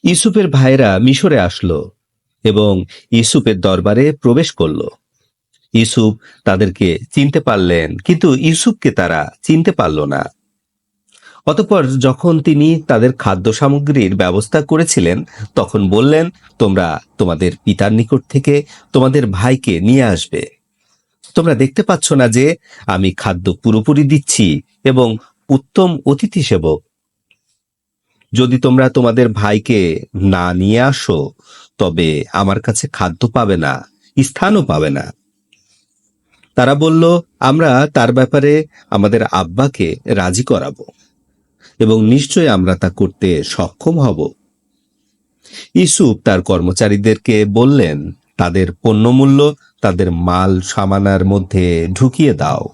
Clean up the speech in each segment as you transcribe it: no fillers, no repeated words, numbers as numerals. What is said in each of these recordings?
ইউসুফের ভাইরা মিশরে আসলো এবং ইউসুফের দরবারে প্রবেশ করলো। ইউসুফ তাদেরকে চিনতে পারলেন, কিন্তু ইউসুফকে তারা চিনতে পারল না। অতঃপর যখন তিনি তাদের খাদ্য সামগ্রীর ব্যবস্থা করেছিলেন, তখন বললেন, তোমরা তোমাদের পিতার নিকট থেকে তোমাদের ভাইকে নিয়ে আসবে। তোমরা দেখতে পাচ্ছ না যে আমি খাদ্য পুরোপুরি দিচ্ছি এবং উত্তম অতিথি সেবক। যদি তোমরা তোমাদের ভাইকে না নিয়ে আসো, তবে আমার কাছে খাদ্য পাবে না, স্থানও পাবে না। তারা বলল, আমরা তার ব্যাপারে আমাদের আব্বাকে রাজি করাবো এবং নিশ্চয় আমরা তা করতে সক্ষম হব। ইউসুফ তার কর্মচারীদেরকে বললেন, তাদের পণ্যমূল্য তাদের মাল সামানার মধ্যে ঢুকিয়ে দাও।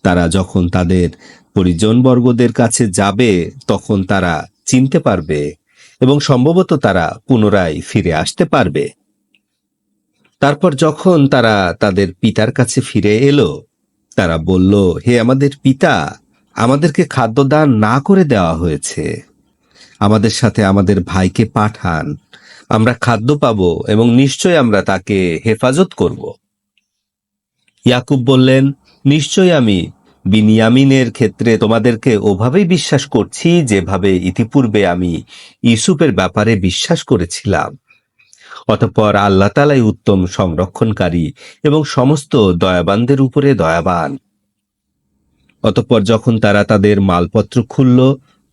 তারা যখন তাদের পরিজনবর্গদের কাছে যাবে, তখন তারা চিনতে পারবে এবং সম্ভবত তারা পুনরায় ফিরে আসতে পারবে। তারপর যখন তারা তাদের পিতার কাছে ফিরে এলো, তারা বলল, হে আমাদের পিতা, আমাদেরকে খাদ্যদান না করে দেওয়া হয়েছে। আমাদের সাথে আমাদের ভাইকে পাঠান, আমরা খাদ্য পাবো এবং নিশ্চয় আমরা তাকে হেফাজত করব। ইয়াকুব বললেন, নিশ্চয় আমি বিনিয়ামিনের ক্ষেত্রে তোমাদেরকে ওভাবেই বিশ্বাস করছি যেভাবে ইতিপূর্বে আমি ইউসুফের ব্যাপারে বিশ্বাস করেছিলাম। অতঃপর আল্লাহ তাআলাই উত্তম সংরক্ষণকারী এবং সমস্ত দয়াবানদের উপরে দয়াবান। অতঃপর যখন তারা তাদের মালপত্র খুলল,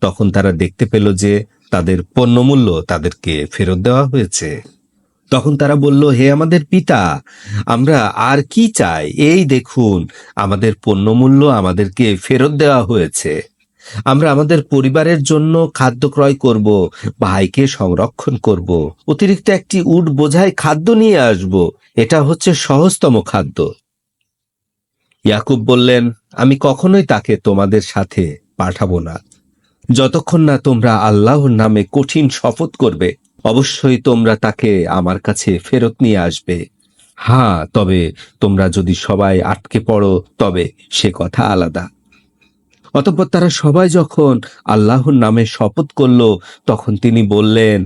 তখন তারা দেখতে পেল যে তাদের পণ্যমূল্য তাদেরকে ফেরত দেওয়া হয়েছে। তখন তারা বলল, হে আমাদের পিতা, আমরা আর কি চাই? এই দেখুন, আমাদের পণ্যমূল্য আমাদেরকে ফেরত দেওয়া হয়েছে। আমরা আমাদের পরিবারের জন্য খাদ্য ক্রয় করব, ভাইকে সংরক্ষণ করব, অতিরিক্ত একটি উট বোঝাই খাদ্য নিয়ে আসব। এটা হচ্ছে সহজতম খাদ্য। ইয়াকুব বললেন, আমি কখনোই তাকে তোমাদের সাথে পাঠাবো না, যতক্ষণ না তোমরা আল্লাহর নামে কঠিন শপথ করবে। অবশ্যই তোমরা তাকে আমার কাছে ফেরত নিয়ে আসবে। হ্যাঁ, তবে তোমরা যদি সবাই আটকে পড়ো, তবে সে কথা আলাদা। অতঃপর তারা সবাই যখন আল্লাহর নামে শপথ করল, তখন তিনি বললেন,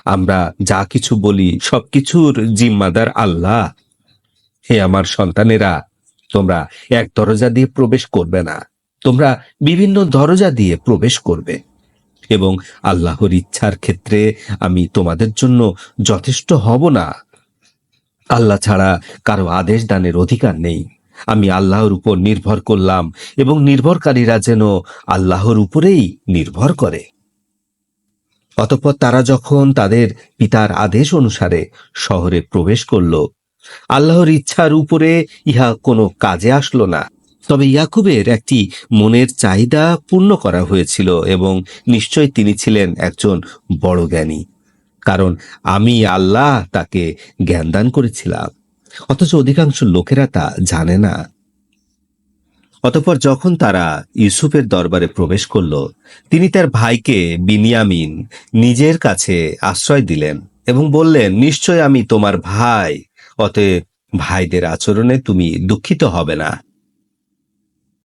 আমরা যা কিছু বলি সবকিছুর জিম্মাদার আল্লাহ। হে আমার সন্তানেরা, তোমরা এক দরজা দিয়ে প্রবেশ করবে না, তোমরা বিভিন্ন দরজা দিয়ে প্রবেশ করবে এবং আল্লাহর ইচ্ছার ক্ষেত্রে আমি তোমাদের জন্য যথেষ্ট হব না। আল্লাহ ছাড়া কারো আদেশ দানের অধিকার নেই। আমি আল্লাহর উপর নির্ভর করলাম এবং নির্ভরকারীরা যেন আল্লাহর উপরেই নির্ভর করে। অতঃপর তারা যখন তাদের পিতার আদেশ অনুসারে শহরে প্রবেশ করল, আল্লাহর ইচ্ছার উপরে ইহা কোনো কাজে আসলো না। তবে ইয়াকুবের একটি মনের চাহিদা পূর্ণ করা হয়েছিল এবং নিশ্চয় তিনি ছিলেন একজন বড় জ্ঞানী, কারণ আমি আল্লাহ তাকে জ্ঞান দান করেছিলাম, অথচ অধিকাংশ লোকেরা তা জানে না। অতঃপর যখন তারা ইউসুফের দরবারে প্রবেশ করল, তিনি তার ভাইকে বিনিয়ামিন নিজের কাছে আশ্রয় দিলেন এবং বললেন, নিশ্চয় আমি তোমার ভাই, অতএব ভাইদের আচরণে তুমি দুঃখিত হবে না।